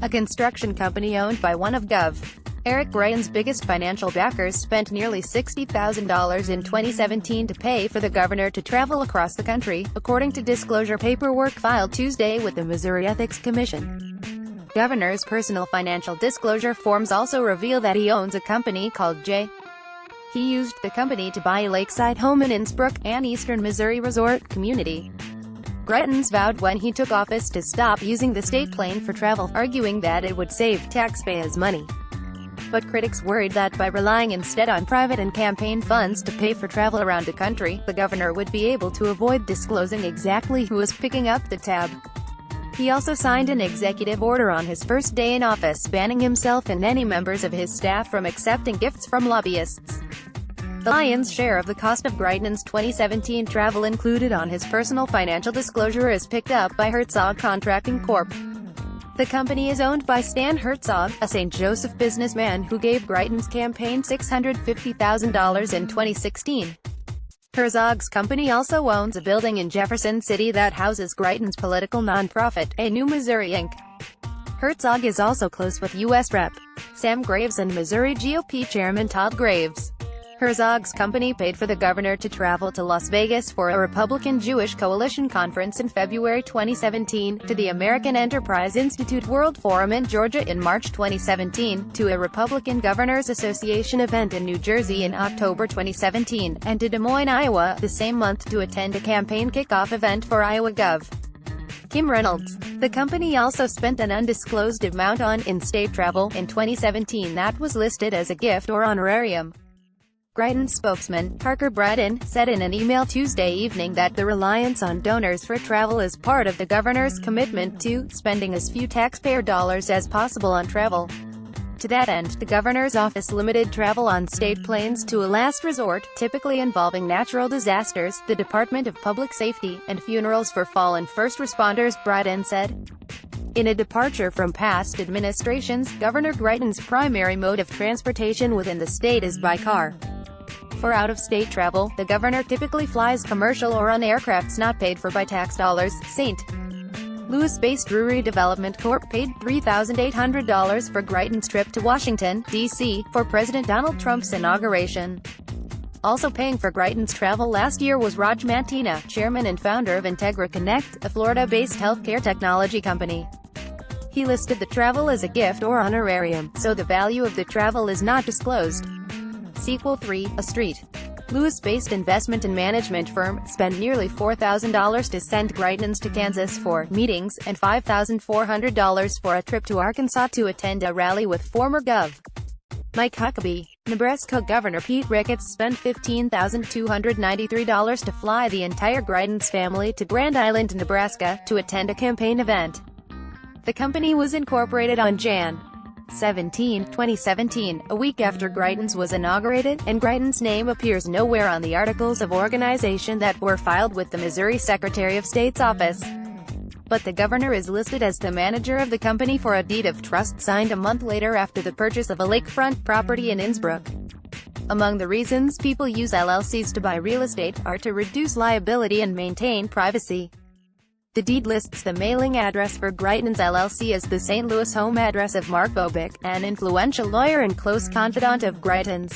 a construction company owned by one of Gov. Eric Greitens' biggest financial backers, spent nearly $60,000 in 2017 to pay for the governor to travel across the country, according to disclosure paperwork filed Tuesday with the Missouri Ethics Commission. Governor's personal financial disclosure forms also reveal that he owns a company called J. He used the company to buy a lakeside home in Innsbrook, an eastern Missouri resort community. Greitens vowed when he took office to stop using the state plane for travel, arguing that it would save taxpayers money. But critics worried that by relying instead on private and campaign funds to pay for travel around the country, the governor would be able to avoid disclosing exactly who was picking up the tab. He also signed an executive order on his first day in office banning himself and any members of his staff from accepting gifts from lobbyists. The lion's share of the cost of Greitens' 2017 travel included on his personal financial disclosure is picked up by Herzog Contracting Corp. The company is owned by Stan Herzog, a St. Joseph businessman who gave Greitens' campaign $650,000 in 2016. Herzog's company also owns a building in Jefferson City that houses Greitens' political nonprofit, A New Missouri Inc. Herzog is also close with U.S. Rep. Sam Graves and Missouri GOP Chairman Todd Graves. Herzog's company paid for the governor to travel to Las Vegas for a Republican Jewish Coalition conference in February 2017, to the American Enterprise Institute World Forum in Georgia in March 2017, to a Republican Governors Association event in New Jersey in October 2017, and to Des Moines, Iowa, the same month to attend a campaign kickoff event for Iowa Gov. Kim Reynolds. The company also spent an undisclosed amount on in-state travel in 2017 that was listed as a gift or honorarium. Greitens' spokesman, Parker Bradden, said in an email Tuesday evening that the reliance on donors for travel is part of the governor's commitment to spending as few taxpayer dollars as possible on travel. To that end, the governor's office limited travel on state planes to a last resort, typically involving natural disasters, the Department of Public Safety, and funerals for fallen first responders, Bradden said. In a departure from past administrations, Governor Greitens' primary mode of transportation within the state is by car. For out-of-state travel, the governor typically flies commercial or on aircrafts not paid for by tax dollars. St. Louis-based Drury Development Corp. paid $3,800 for Greitens' trip to Washington, D.C., for President Donald Trump's inauguration. Also paying for Greitens' travel last year was Raj Mantina, chairman and founder of Integra Connect, a Florida-based healthcare technology company. He listed the travel as a gift or honorarium, so the value of the travel is not disclosed. Sequel 3, a St. Louis-based investment and management firm, spent nearly $4,000 to send Greitens to Kansas for meetings, and $5,400 for a trip to Arkansas to attend a rally with former Gov. Mike Huckabee. Nebraska Governor Pete Ricketts spent $15,293 to fly the entire Greitens family to Grand Island, Nebraska, to attend a campaign event. The company was incorporated on Jan. 2017, a week after Greitens was inaugurated, and Greitens' name appears nowhere on the articles of organization that were filed with the Missouri Secretary of State's office. But the governor is listed as the manager of the company for a deed of trust signed a month later after the purchase of a lakefront property in Innsbrook. Among the reasons people use LLCs to buy real estate are to reduce liability and maintain privacy. The deed lists the mailing address for Greitens LLC as the St. Louis home address of Mark Bobick, an influential lawyer and close confidant of Greitens.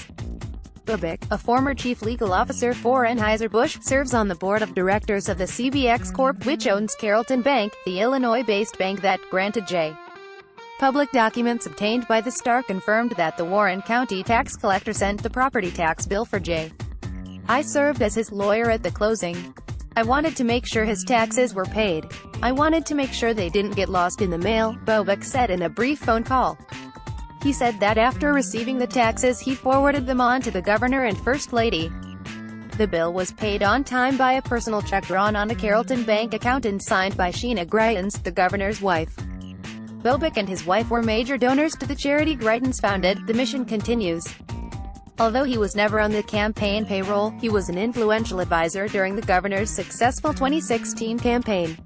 Bobick, a former chief legal officer for Anheuser-Busch, serves on the board of directors of the CBX Corp., which owns Carrollton Bank, the Illinois-based bank that granted J. Public documents obtained by the Star confirmed that the Warren County tax collector sent the property tax bill for J. I served as his lawyer at the closing. I wanted to make sure his taxes were paid. I wanted to make sure they didn't get lost in the mail, Bobick said in a brief phone call. He said that after receiving the taxes he forwarded them on to the governor and First Lady. The bill was paid on time by a personal check drawn on a Carrollton Bank account and signed by Sheena Greitens, the governor's wife. Bobick and his wife were major donors to the charity Greitens founded. The mission continues. Although he was never on the campaign payroll, he was an influential advisor during the governor's successful 2016 campaign.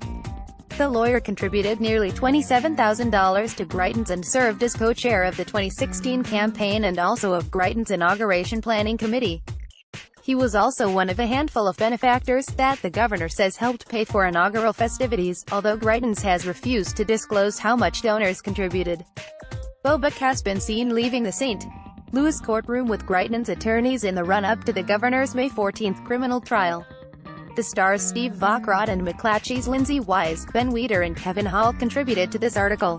The lawyer contributed nearly $27,000 to Greitens and served as co-chair of the 2016 campaign and also of Greitens' inauguration planning committee. He was also one of a handful of benefactors that the governor says helped pay for inaugural festivities, although Greitens has refused to disclose how much donors contributed. Bobek has been seen leaving the St. Louis courtroom with Greitens' attorneys in the run-up to the governor's May 14 criminal trial. The stars Steve Vockrodt and McClatchy's Lindsay Wise, Ben Weider and Kevin Hall contributed to this article.